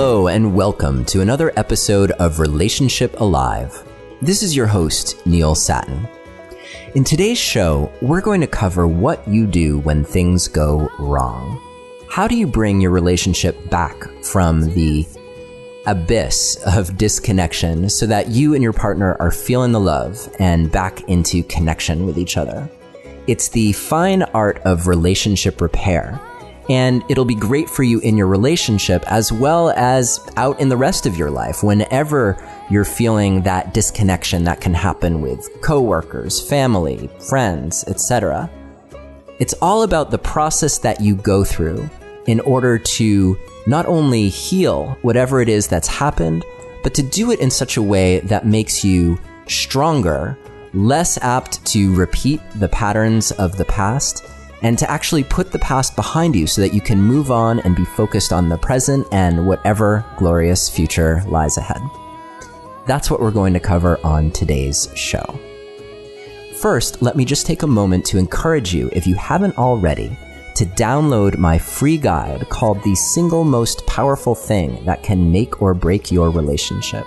Hello and welcome to another episode of Relationship Alive. This is your host, Neil Sattin. In today's show, we're going to cover what you do when things go wrong. How do you bring your relationship back from the abyss of disconnection so that you and your partner are feeling the love and back into connection with each other? It's the fine art of relationship repair. And it'll be great for you in your relationship as well as out in the rest of your life whenever you're feeling that disconnection that can happen with coworkers, family, friends, etc. It's all about the process that you go through in order to not only heal whatever it is that's happened, but to do it in such a way that makes you stronger, less apt to repeat the patterns of the past, and to actually put the past behind you so that you can move on and be focused on the present and whatever glorious future lies ahead. That's what we're going to cover on today's show. First, let me just take a moment to encourage you, if you haven't already, to download my free guide called The Single Most Powerful Thing That Can Make or Break Your Relationship.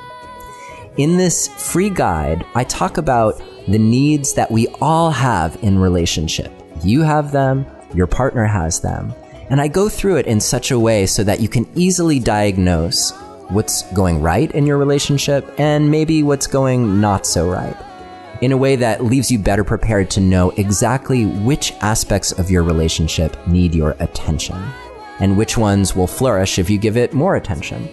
In this free guide, I talk about the needs that we all have in relationship. You have them, your partner has them, and I go through it in such a way so that you can easily diagnose what's going right in your relationship and maybe what's going not so right, in a way that leaves you better prepared to know exactly which aspects of your relationship need your attention and which ones will flourish if you give it more attention.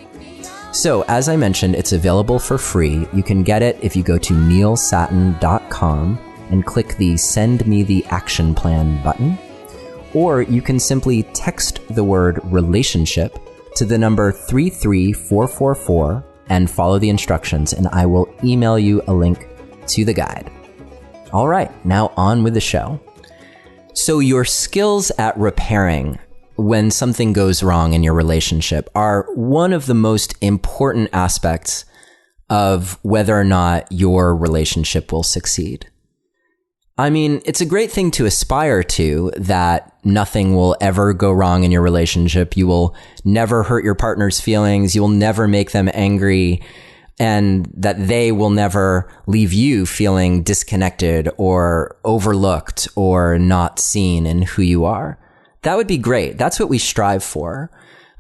So, as I mentioned, it's available for free. You can get it if you go to neilsattin.com and click the Send Me the Action Plan button. Or you can simply text the word relationship to the number 33444 and follow the instructions, and I will email you a link to the guide. All right, now on with the show. So your skills at repairing when something goes wrong in your relationship are one of the most important aspects of whether or not your relationship will succeed. I mean, it's a great thing to aspire to, that nothing will ever go wrong in your relationship. You will never hurt your partner's feelings. You will never make them angry, and that they will never leave you feeling disconnected or overlooked or not seen in who you are. That would be great. That's what we strive for.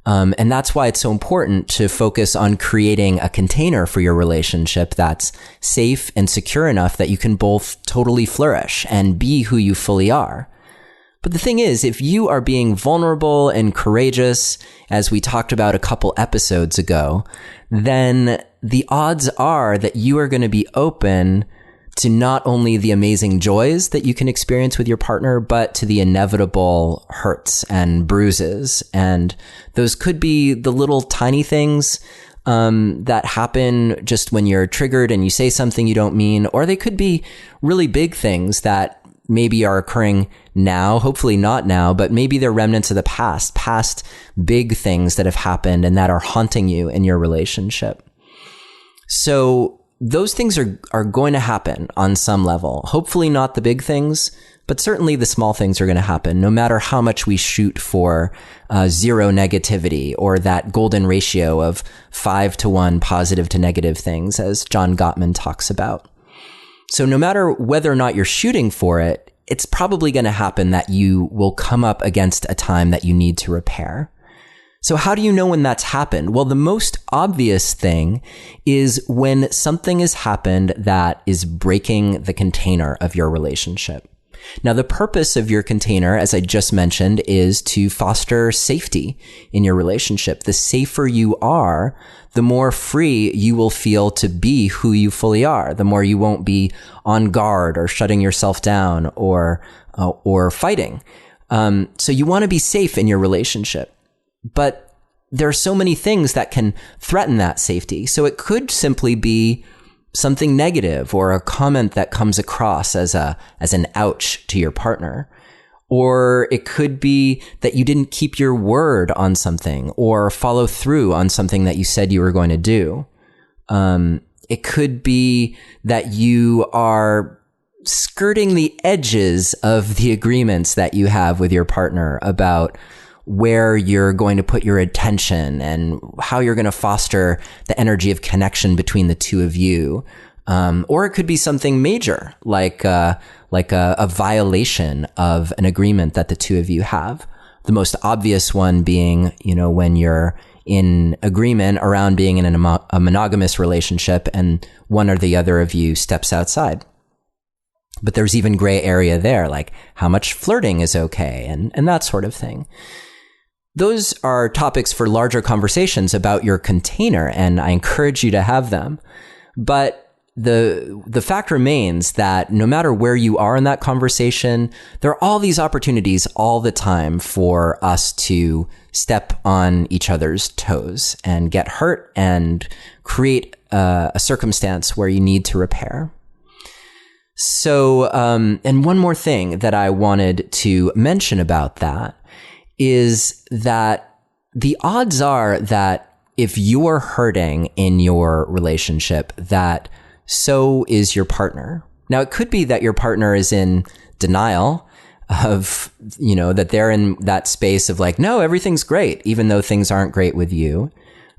And that's why it's so important to focus on creating a container for your relationship that's safe and secure enough that you can both totally flourish and be who you fully are. But the thing is, if you are being vulnerable and courageous, as we talked about a couple episodes ago, then the odds are that you are going to be open to not only the amazing joys that you can experience with your partner, but to the inevitable hurts and bruises. And those could be the little tiny things that happen just when you're triggered and you say something you don't mean, or they could be really big things that maybe are occurring now, hopefully not now, but maybe they're remnants of the past big things that have happened and that are haunting you in your relationship. So those things are going to happen on some level. Hopefully not the big things, but certainly the small things are going to happen, no matter how much we shoot for zero negativity or that golden ratio of 5-to-1 positive to negative things, as John Gottman talks about. So no matter whether or not you're shooting for it, it's probably going to happen that you will come up against a time that you need to repair. So how do you know when that's happened? Well, the most obvious thing is when something has happened that is breaking the container of your relationship. Now, the purpose of your container, as I just mentioned, is to foster safety in your relationship. The safer you are, the more free you will feel to be who you fully are. The more you won't be on guard or shutting yourself down or fighting. So you want to be safe in your relationship. But there are so many things that can threaten that safety. So it could simply be something negative or a comment that comes across as an ouch to your partner. Or it could be that you didn't keep your word on something or follow through on something that you said you were going to do. It could be that you are skirting the edges of the agreements that you have with your partner about where you're going to put your attention and how you're going to foster the energy of connection between the two of you. Or it could be something major, like a violation of an agreement that the two of you have. The most obvious one being, when you're in agreement around being in a monogamous relationship and one or the other of you steps outside. But there's even gray area there, like how much flirting is okay and that sort of thing. Those are topics for larger conversations about your container, and I encourage you to have them. But the fact remains that no matter where you are in that conversation, there are all these opportunities all the time for us to step on each other's toes and get hurt and create a circumstance where you need to repair. So, and one more thing that I wanted to mention about that is that the odds are that if you're hurting in your relationship, that so is your partner. Now, it could be that your partner is in denial of, that they're in that space of like, no, everything's great, even though things aren't great with you.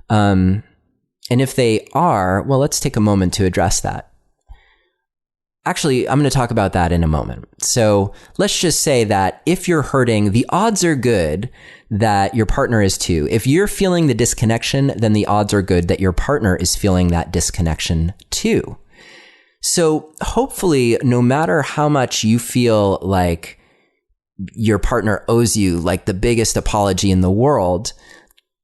And if they are, well, let's take a moment to address that. Actually, I'm going to talk about that in a moment. So let's just say that if you're hurting, the odds are good that your partner is too. If you're feeling the disconnection, then the odds are good that your partner is feeling that disconnection too. So hopefully, no matter how much you feel like your partner owes you like the biggest apology in the world,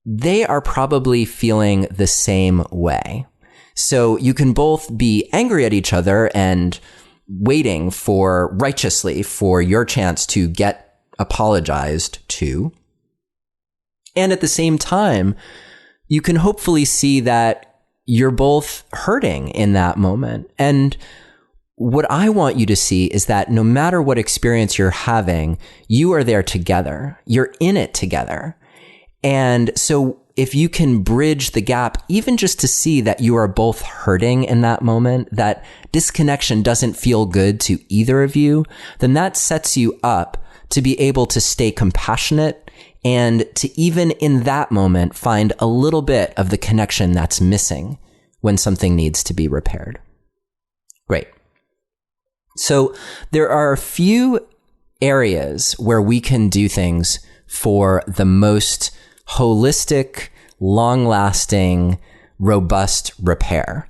they are probably feeling the same way. So you can both be angry at each other and waiting righteously for your chance to get apologized to. And at the same time, you can hopefully see that you're both hurting in that moment. And what I want you to see is that no matter what experience you're having, you are there together. You're in it together. And so if you can bridge the gap, even just to see that you are both hurting in that moment, that disconnection doesn't feel good to either of you, then that sets you up to be able to stay compassionate and to even in that moment find a little bit of the connection that's missing when something needs to be repaired. Great. So there are a few areas where we can do things for the most holistic, long-lasting, robust repair.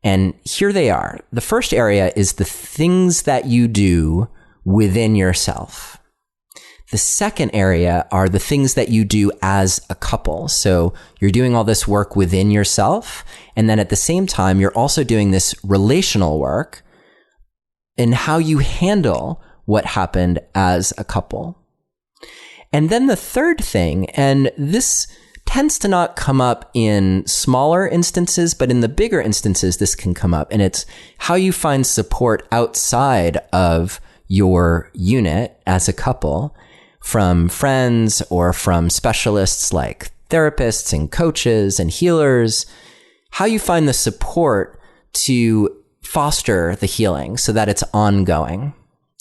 And here they are. The first area is the things that you do within yourself. The second area are the things that you do as a couple. So you're doing all this work within yourself, and then at the same time, you're also doing this relational work in how you handle what happened as a couple. And then the third thing, and this tends to not come up in smaller instances, but in the bigger instances, this can come up. And it's how you find support outside of your unit as a couple from friends or from specialists like therapists and coaches and healers, how you find the support to foster the healing so that it's ongoing.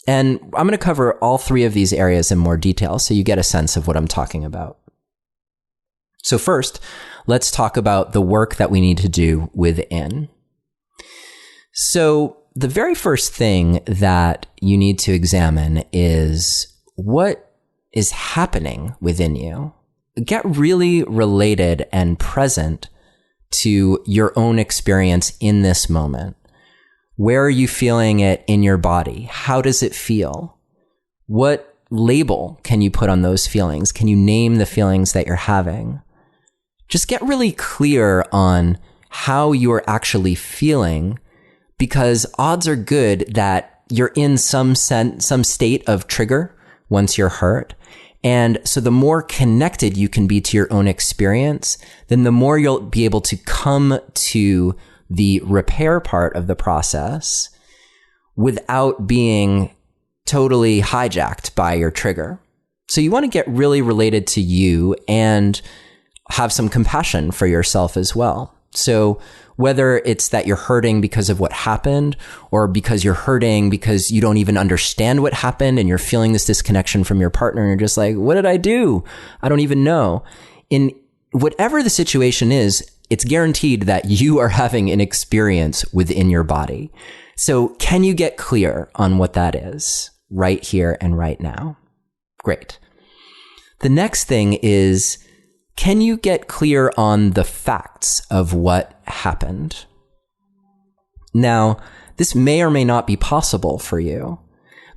And I'm going to cover all three of these areas in more detail so you get a sense of what I'm talking about. So first, let's talk about the work that we need to do within. So the very first thing that you need to examine is what is happening within you. Get really related and present to your own experience in this moment. Where are you feeling it in your body? How does it feel? What label can you put on those feelings? Can you name the feelings that you're having? Just get really clear on how you are actually feeling, because odds are good that you're in some state of trigger once you're hurt. And so the more connected you can be to your own experience, then the more you'll be able to come to the repair part of the process without being totally hijacked by your trigger. So you want to get really related to you and have some compassion for yourself as well. So whether it's that you're hurting because of what happened, or because you're hurting because you don't even understand what happened and you're feeling this disconnection from your partner and you're just like, what did I do? I don't even know. In whatever the situation is, it's guaranteed that you are having an experience within your body. So can you get clear on what that is right here and right now? Great. The next thing is, can you get clear on the facts of what happened? Now, this may or may not be possible for you,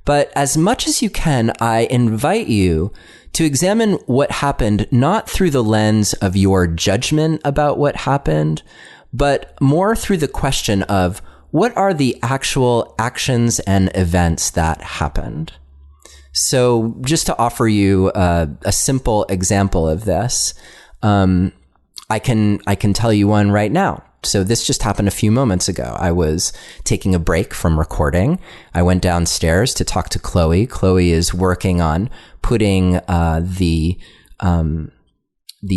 but as much as you can, I invite you to examine what happened not through the lens of your judgment about what happened, but more through the question of what are the actual actions and events that happened. So just to offer you a simple example of this, I can tell you one right now. So this just happened a few moments ago. I was taking a break from recording. I went downstairs to talk to Chloe. Chloe is working on putting the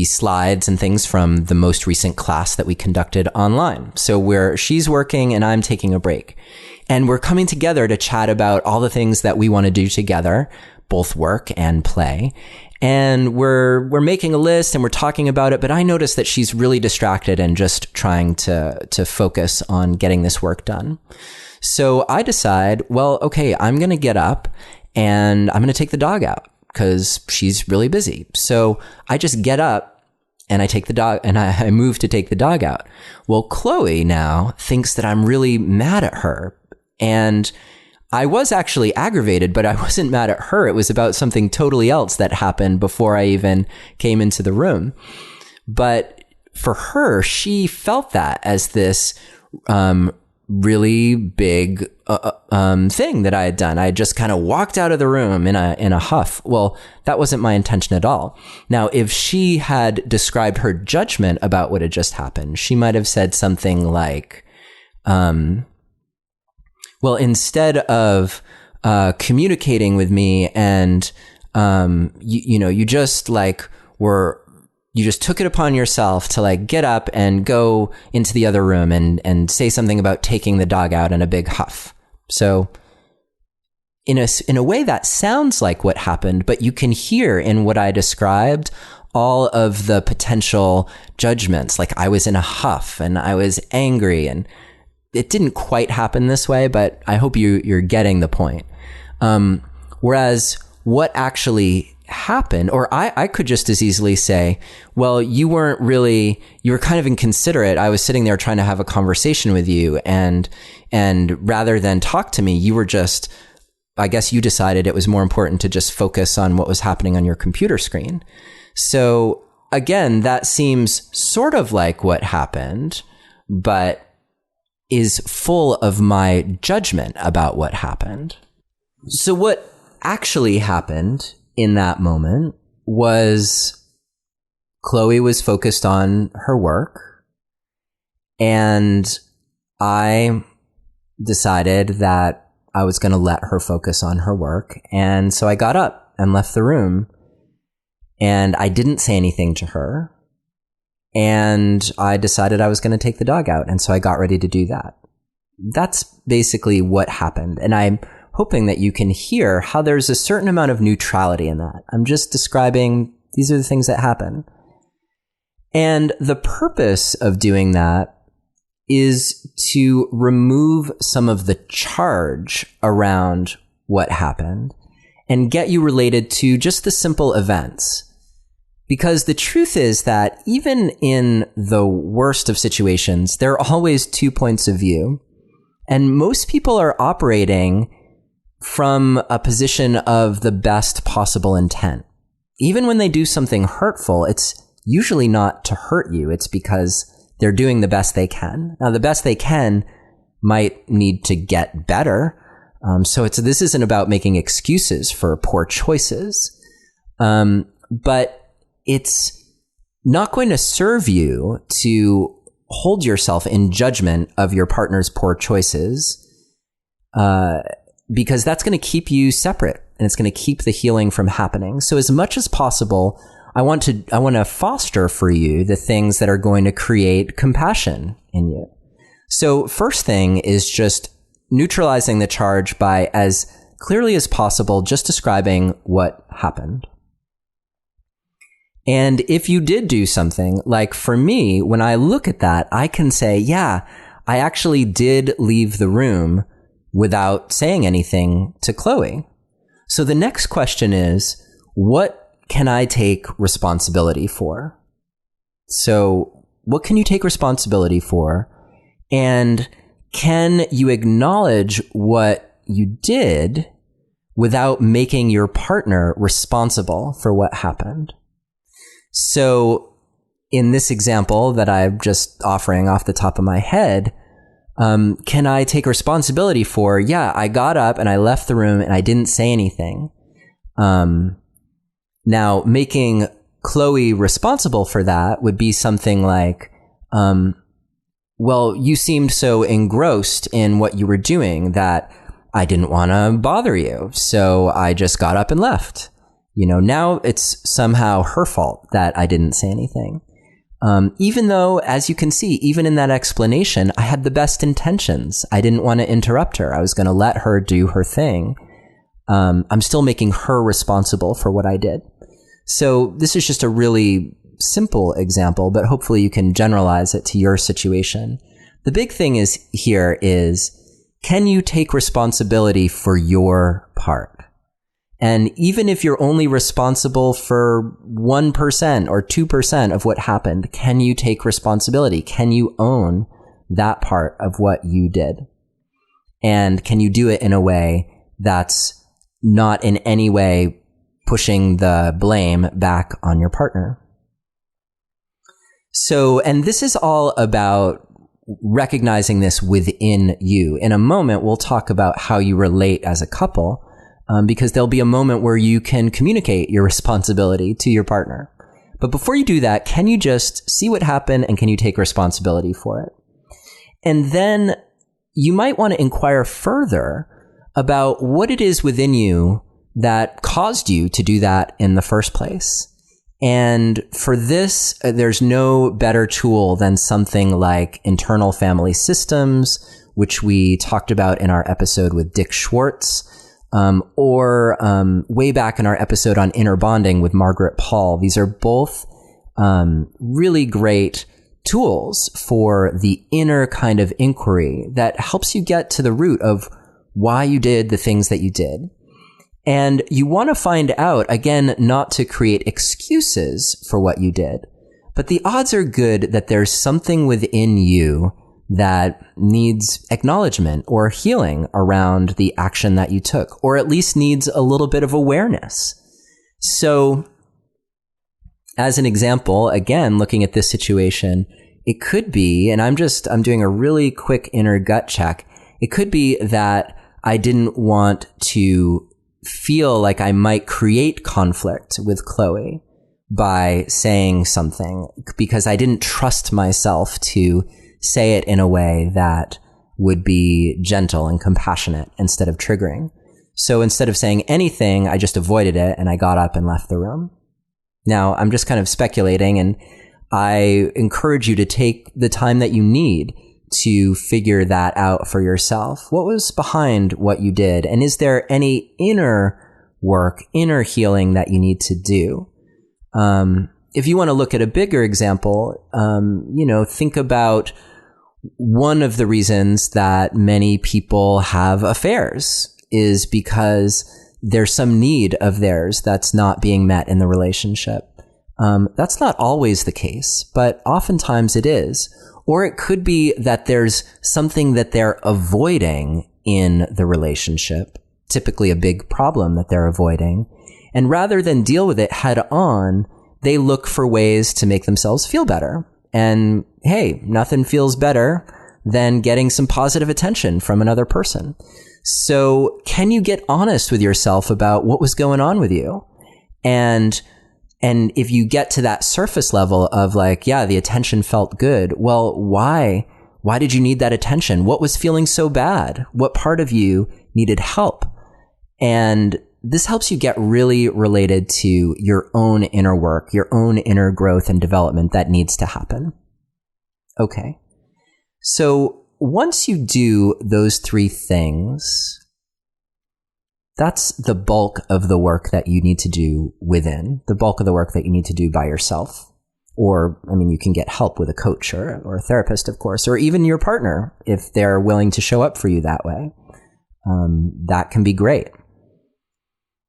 slides and things from the most recent class that we conducted online. So she's working and I'm taking a break. And we're coming together to chat about all the things that we want to do together, both work and play. And we're making a list and we're talking about it, but I notice that she's really distracted and just trying to focus on getting this work done. So I decide, well, okay, I'm going to get up and I'm going to take the dog out because she's really busy. So I just get up and I take the dog and I move to take the dog out. Well, Chloe now thinks that I'm really mad at her. And I was actually aggravated, but I wasn't mad at her. It was about something totally else that happened before I even came into the room. But for her, she felt that as this really big thing that I had done. I had just kind of walked out of the room in a huff. Well, that wasn't my intention at all. Now, if she had described her judgment about what had just happened, she might have said something like, well, instead of communicating with me and you just took it upon yourself to like get up and go into the other room and say something about taking the dog out in a big huff. So in a way that sounds like what happened, but you can hear in what I described all of the potential judgments. Like I was in a huff and I was angry, and it didn't quite happen this way, but I hope you're getting the point. Whereas what actually happened, or I could just as easily say, well, you were kind of inconsiderate. I was sitting there trying to have a conversation with you, and rather than talk to me, you were just, I guess you decided it was more important to just focus on what was happening on your computer screen. So again, that seems sort of like what happened, but is full of my judgment about what happened. So what actually happened in that moment was Chloe was focused on her work, and I decided that I was going to let her focus on her work. And so I got up and left the room, and I didn't say anything to her. And I decided I was going to take the dog out. And so I got ready to do that. That's basically what happened. And I'm hoping that you can hear how there's a certain amount of neutrality in that. I'm just describing these are the things that happen. And the purpose of doing that is to remove some of the charge around what happened and get you related to just the simple events. Because the truth is that even in the worst of situations, there are always two points of view. And most people are operating from a position of the best possible intent. Even when they do something hurtful, it's usually not to hurt you. It's because they're doing the best they can. Now, the best they can might need to get better. So this isn't about making excuses for poor choices. But it's not going to serve you to hold yourself in judgment of your partner's poor choices, because that's going to keep you separate and it's going to keep the healing from happening. So as much as possible, I want to foster for you the things that are going to create compassion in you. So first thing is just neutralizing the charge by, as clearly as possible, just describing what happened. And if you did do something, like for me, when I look at that, I can say, yeah, I actually did leave the room without saying anything to Chloe. So the next question is, what can I take responsibility for? So what can you take responsibility for? And can you acknowledge what you did without making your partner responsible for what happened? So in this example that I'm just offering off the top of my head, can I take responsibility for, yeah, I got up and I left the room and I didn't say anything. Now, making Chloe responsible for that would be something like, well, you seemed so engrossed in what you were doing that I didn't want to bother you, so I just got up and left. Now it's somehow her fault that I didn't say anything. Even though, as you can see, even in that explanation, I had the best intentions. I didn't want to interrupt her. I was going to let her do her thing. I'm still making her responsible for what I did. So this is just a really simple example, but hopefully you can generalize it to your situation. The big thing is, can you take responsibility for your part? And even if you're only responsible for 1% or 2% of what happened, can you take responsibility? Can you own that part of what you did? And can you do it in a way that's not in any way pushing the blame back on your partner? So, and this is all about recognizing this within you. In a moment, we'll talk about how you relate as a couple. Because there'll be a moment where you can communicate your responsibility to your partner. But before you do that, can you just see what happened and can you take responsibility for it? And then you might want to inquire further about what it is within you that caused you to do that in the first place. And for this, there's no better tool than something like internal family systems, which we talked about in our episode with Dick Schwartz. Or way back in our episode on inner bonding with Margaret Paul. These are both really great tools for the inner kind of inquiry that helps you get to the root of why you did the things that you did. And you want to find out, again, not to create excuses for what you did, but the odds are good that there's something within you that needs acknowledgement or healing around the action that you took, or at least needs a little bit of awareness. So, as an example, again, looking at this situation, it could be, and I'm doing a really quick inner gut check. It could be that I didn't want to feel like I might create conflict with Chloe by saying something because I didn't trust myself to say it in a way that would be gentle and compassionate instead of triggering. So instead of saying anything, I just avoided it and I got up and left the room. Now, I'm just kind of speculating, and I encourage you to take the time that you need to figure that out for yourself. What was behind what you did? And is there any inner work, inner healing that you need to do? If you want to look at a bigger example, think about one of the reasons that many people have affairs is because there's some need of theirs that's not being met in the relationship. That's not always the case, but oftentimes it is. Or it could be that there's something that they're avoiding in the relationship, typically a big problem that they're avoiding. And rather than deal with it head on, they look for ways to make themselves feel better. And hey, nothing feels better than getting some positive attention from another person. So can you get honest with yourself about what was going on with you? And if you get to that surface level of like, yeah, the attention felt good. Well, why did you need that attention? What was feeling so bad? What part of you needed help? And this helps you get really related to your own inner work, your own inner growth and development that needs to happen. Okay. So once you do those 3 things, that's the bulk of the work that you need to do within, the bulk of the work that you need to do by yourself. Or, you can get help with a coach or a therapist, of course, or even your partner if they're willing to show up for you that way. That can be great.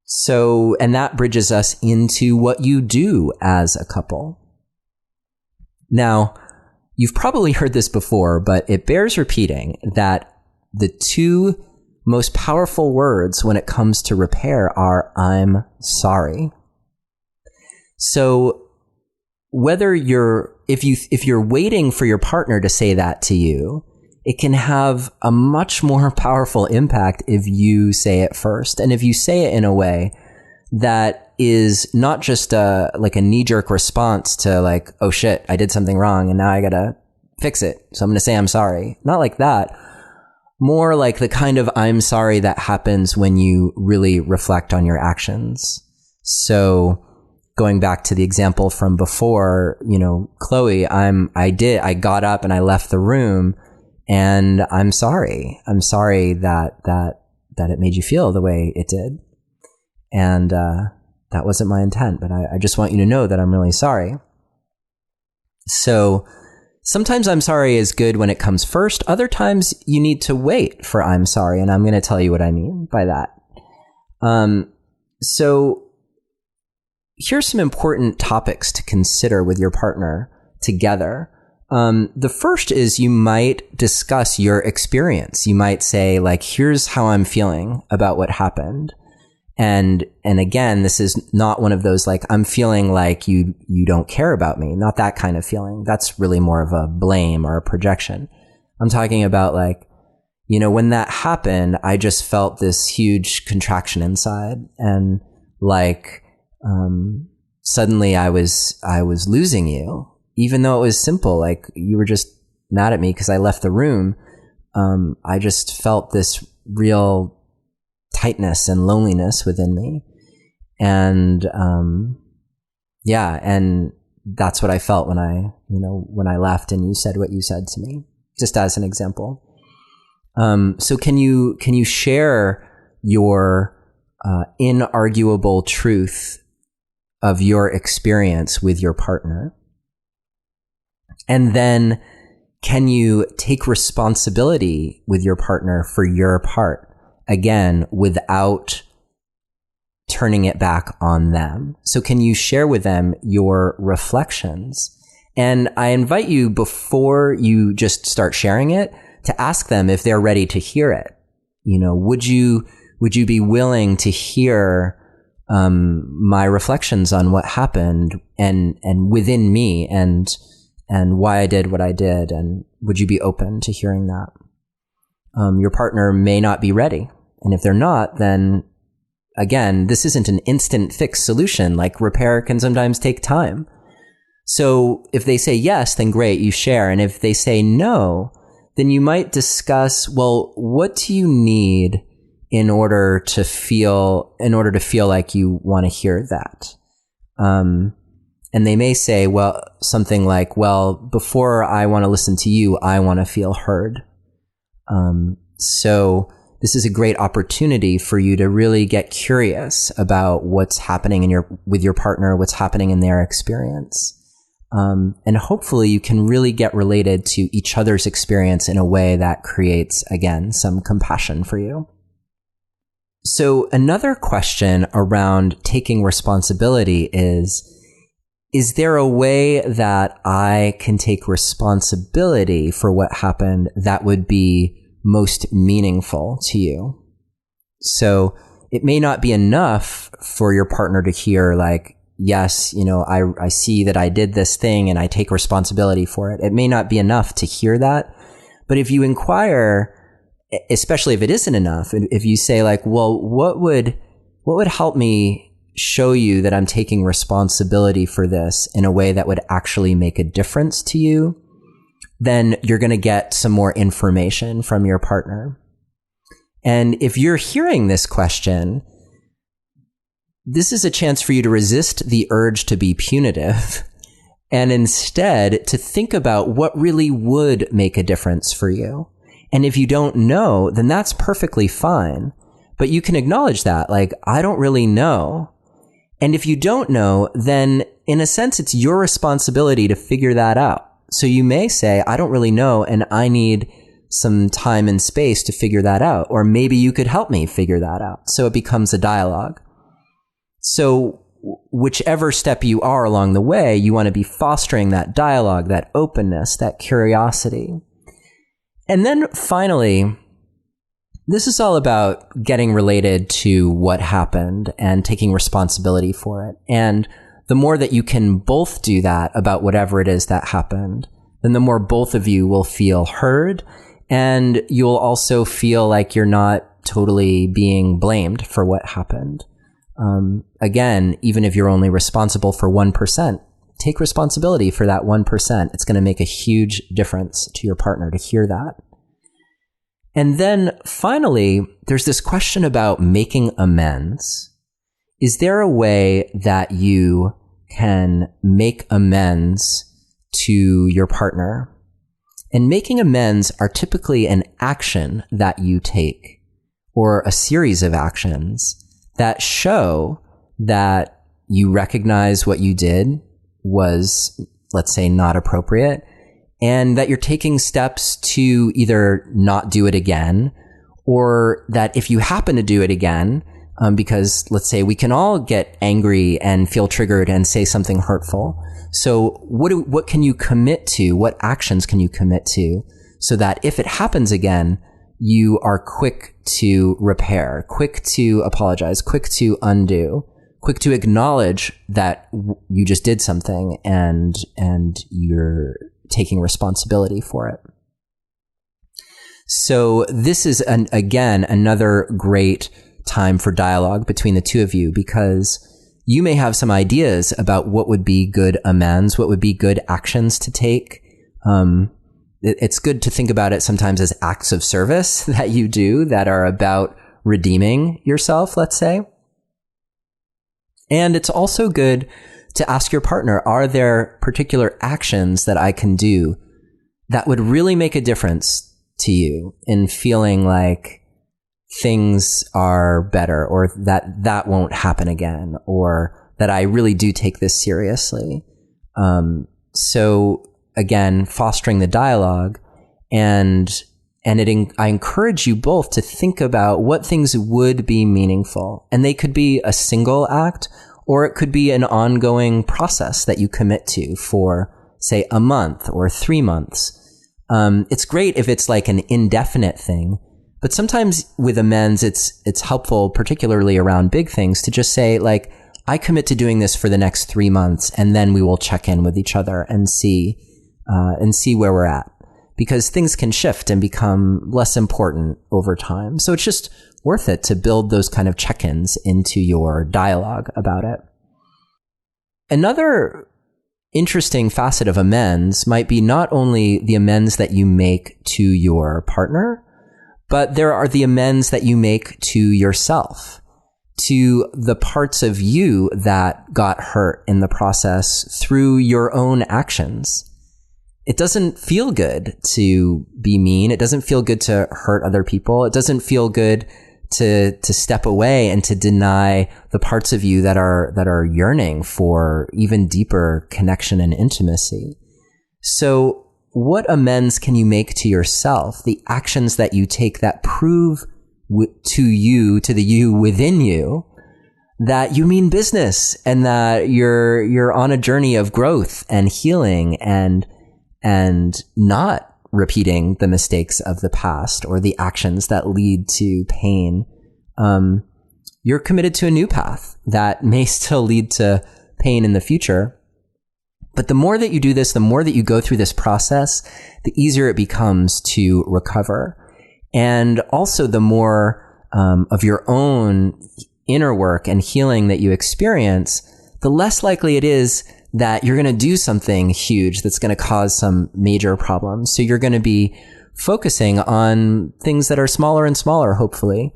So, and that bridges us into what you do as a couple. Now, you've probably heard this before, but it bears repeating that the 2 most powerful words when it comes to repair are "I'm sorry." So, if you're waiting for your partner to say that to you, it can have a much more powerful impact if you say it first. And if you say it in a way that is not just a knee-jerk response to like, oh shit, I did something wrong and now I gotta fix it, so I'm gonna say I'm sorry. Not like that. More like the kind of I'm sorry that happens when you really reflect on your actions. So, going back to the example from before, Chloe, I got up and I left the room, and I'm sorry. I'm sorry that it made you feel the way it did. And, that wasn't my intent, but I just want you to know that I'm really sorry. So sometimes I'm sorry is good when it comes first. Other times you need to wait for I'm sorry. And I'm going to tell you what I mean by that. So here's some important topics to consider with your partner together. The first is you might discuss your experience. You might say, like, here's how I'm feeling about what happened. And again, this is not one of those, like, I'm feeling like you don't care about me. Not that kind of feeling. That's really more of a blame or a projection. I'm talking about, like, when that happened, I just felt this huge contraction inside, and like, suddenly I was losing you, even though it was simple. Like, you were just mad at me because I left the room. I just felt this real tightness and loneliness within me. And, and that's what I felt when I left and you said what you said to me, just as an example. So can you share your, inarguable truth of your experience with your partner? And then can you take responsibility with your partner for your part? Again, without turning it back on them. So can you share with them your reflections? And I invite you, before you just start sharing it, to ask them if they're ready to hear it. Would you be willing to hear my reflections on what happened and within me and why I did what I did? And would you be open to hearing that? Your partner may not be ready. And if they're not, then again, this isn't an instant fix solution. Like, repair can sometimes take time. So if they say yes, then great, you share. And if they say no, then you might discuss, well, what do you need in order to feel like you want to hear that? And they may say, well, something like, well, before I want to listen to you, I want to feel heard. So this is a great opportunity for you to really get curious about what's happening with your partner, what's happening in their experience. And hopefully you can really get related to each other's experience in a way that creates, again, some compassion for you. So another question around taking responsibility is there a way that I can take responsibility for what happened that would be most meaningful to you? So it may not be enough for your partner to hear, like, yes, I see that I did this thing and I take responsibility for it. It may not be enough to hear that. But if you inquire, especially if it isn't enough, if you say, like, well, what would help me show you that I'm taking responsibility for this in a way that would actually make a difference to you, then you're going to get some more information from your partner. And if you're hearing this question, this is a chance for you to resist the urge to be punitive and instead to think about what really would make a difference for you. And if you don't know, then that's perfectly fine. But you can acknowledge that, like, I don't really know. And if you don't know, then in a sense, it's your responsibility to figure that out. So you may say, I don't really know, and I need some time and space to figure that out. Or maybe you could help me figure that out. So it becomes a dialogue. So whichever step you are along the way, you want to be fostering that dialogue, that openness, that curiosity. And then finally, this is all about getting related to what happened and taking responsibility for it. And the more that you can both do that about whatever it is that happened, then the more both of you will feel heard, and you'll also feel like you're not totally being blamed for what happened. Again, even if you're only responsible for 1%, take responsibility for that 1%. It's going to make a huge difference to your partner to hear that. And then finally, there's this question about making amends. Is there a way that you can make amends to your partner? And making amends are typically an action that you take, or a series of actions that show that you recognize what you did was, let's say, not appropriate, and that you're taking steps to either not do it again, or that if you happen to do it again, because let's say we can all get angry and feel triggered and say something hurtful. So what can you commit to? What actions can you commit to so that if it happens again, you are quick to repair, quick to apologize, quick to undo, quick to acknowledge that you just did something and you're taking responsibility for it. So this is, again, another great time for dialogue between the two of you, because you may have some ideas about what would be good amends, what would be good actions to take. It's good to think about it sometimes as acts of service that you do that are about redeeming yourself, let's say. And it's also good to ask your partner, are there particular actions that I can do that would really make a difference to you in feeling like things are better, or that won't happen again, or that I really do take this seriously? So again, fostering the dialogue, and I encourage you both to think about what things would be meaningful. And they could be a single act, or it could be an ongoing process that you commit to for, say, a month or 3 months. It's great if it's like an indefinite thing, but sometimes with amends, it's helpful, particularly around big things, to just say, like, I commit to doing this for the next 3 months, and then we will check in with each other and see where we're at, because things can shift and become less important over time. So it's just worth it to build those kind of check-ins into your dialogue about it. Another interesting facet of amends might be not only the amends that you make to your partner, but there are the amends that you make to yourself, to the parts of you that got hurt in the process through your own actions. It doesn't feel good to be mean. It doesn't feel good to hurt other people. It doesn't feel good to step away and to deny the parts of you that are yearning for even deeper connection and intimacy. So what amends can you make to yourself? The actions that you take that prove to the you within you, that you mean business, and that you're on a journey of growth and healing and not repeating the mistakes of the past or the actions that lead to pain. You're committed to a new path that may still lead to pain in the future. But the more that you do this, the more that you go through this process, the easier it becomes to recover. And also the more of your own inner work and healing that you experience, the less likely it is that you're going to do something huge that's going to cause some major problems. So you're going to be focusing on things that are smaller and smaller, hopefully,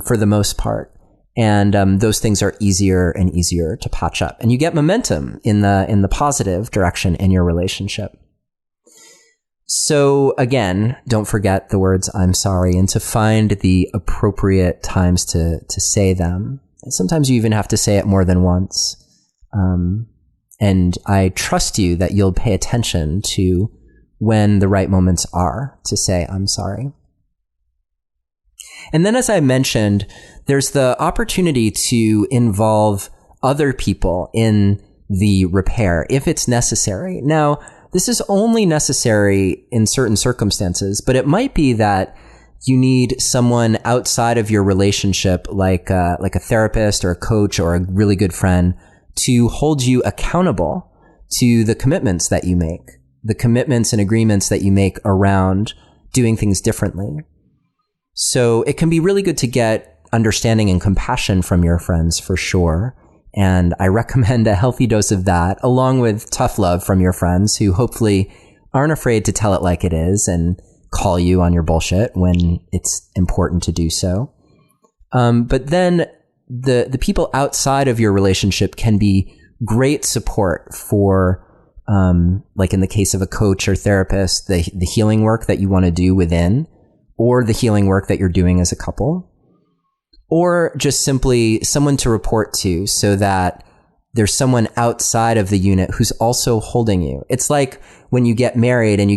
for the most part. And those things are easier and easier to patch up. And you get momentum in the positive direction in your relationship. So again, don't forget the words "I'm sorry" and to find the appropriate times to say them. Sometimes you even have to say it more than once. And I trust you that you'll pay attention to when the right moments are to say "I'm sorry." And then, as I mentioned, there's the opportunity to involve other people in the repair if it's necessary. Now, this is only necessary in certain circumstances, but it might be that you need someone outside of your relationship, like a therapist or a coach or a really good friend, to hold you accountable to the commitments that you make, the commitments and agreements that you make around doing things differently. So it can be really good to get understanding and compassion from your friends for sure. And I recommend a healthy dose of that, along with tough love from your friends who hopefully aren't afraid to tell it like it is and call you on your bullshit when it's important to do so. But then the people outside of your relationship can be great support for, like in the case of a coach or therapist, the healing work that you want to do within, or the healing work that you're doing as a couple, or just simply someone to report to so that there's someone outside of the unit who's also holding you. It's like when you get married and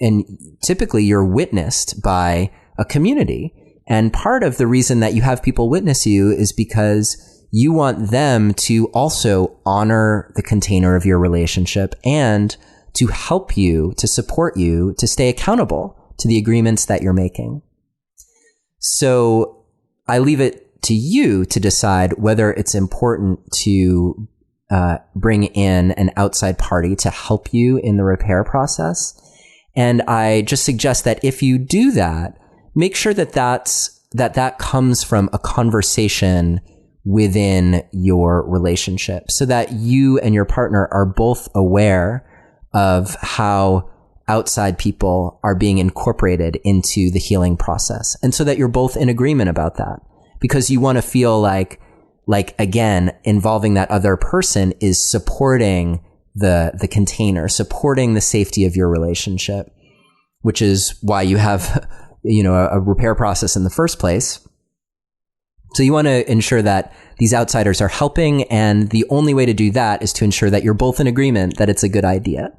and typically you're witnessed by a community. And part of the reason that you have people witness you is because you want them to also honor the container of your relationship and to help you, to support you, to stay accountable to the agreements that you're making. So I leave it to you to decide whether it's important to bring in an outside party to help you in the repair process. And I just suggest that if you do that, make sure that that comes from a conversation within your relationship so that you and your partner are both aware of how outside people are being incorporated into the healing process. And so that you're both in agreement about that, because you want to feel like again, involving that other person is supporting the container, supporting the safety of your relationship, which is why you have, a repair process in the first place. So you want to ensure that these outsiders are helping. And the only way to do that is to ensure that you're both in agreement that it's a good idea.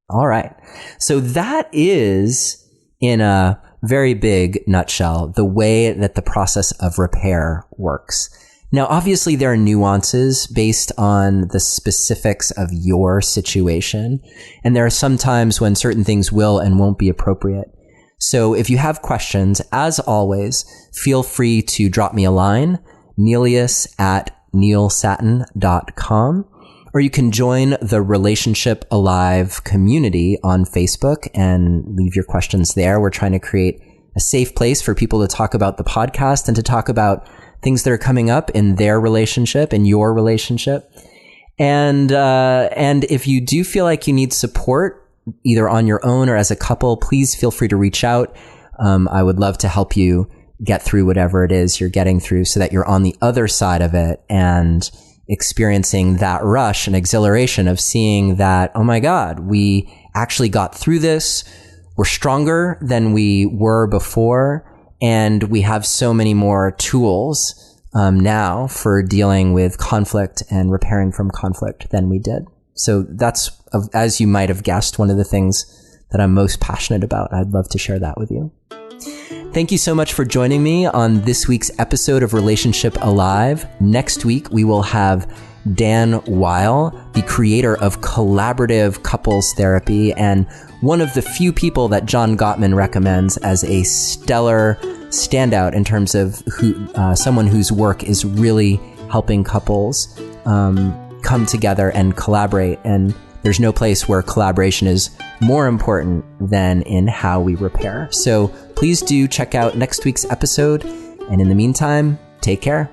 All right. So that is, in a very big nutshell, the way that the process of repair works. Now, obviously, there are nuances based on the specifics of your situation. And there are some times when certain things will and won't be appropriate. So if you have questions, as always, feel free to drop me a line, neilius@neilsattin.com. Or you can join the Relationship Alive community on Facebook and leave your questions there. We're trying to create a safe place for people to talk about the podcast and to talk about things that are coming up in their relationship, in your relationship. And if you do feel like you need support, either on your own or as a couple, please feel free to reach out. I would love to help you get through whatever it is you're getting through so that you're on the other side of it and experiencing that rush and exhilaration of seeing that, oh my God, we actually got through this. We're stronger than we were before. And we have so many more tools now for dealing with conflict and repairing from conflict than we did. So that's, as you might have guessed, one of the things that I'm most passionate about. I'd love to share that with you. Thank you so much for joining me on this week's episode of Relationship Alive. Next week, we will have Dan Weil, the creator of collaborative couples therapy and one of the few people that John Gottman recommends as a stellar standout in terms of someone whose work is really helping couples come together and collaborate. And there's no place where collaboration is more important than in how we repair. So please do check out next week's episode. And in the meantime, take care.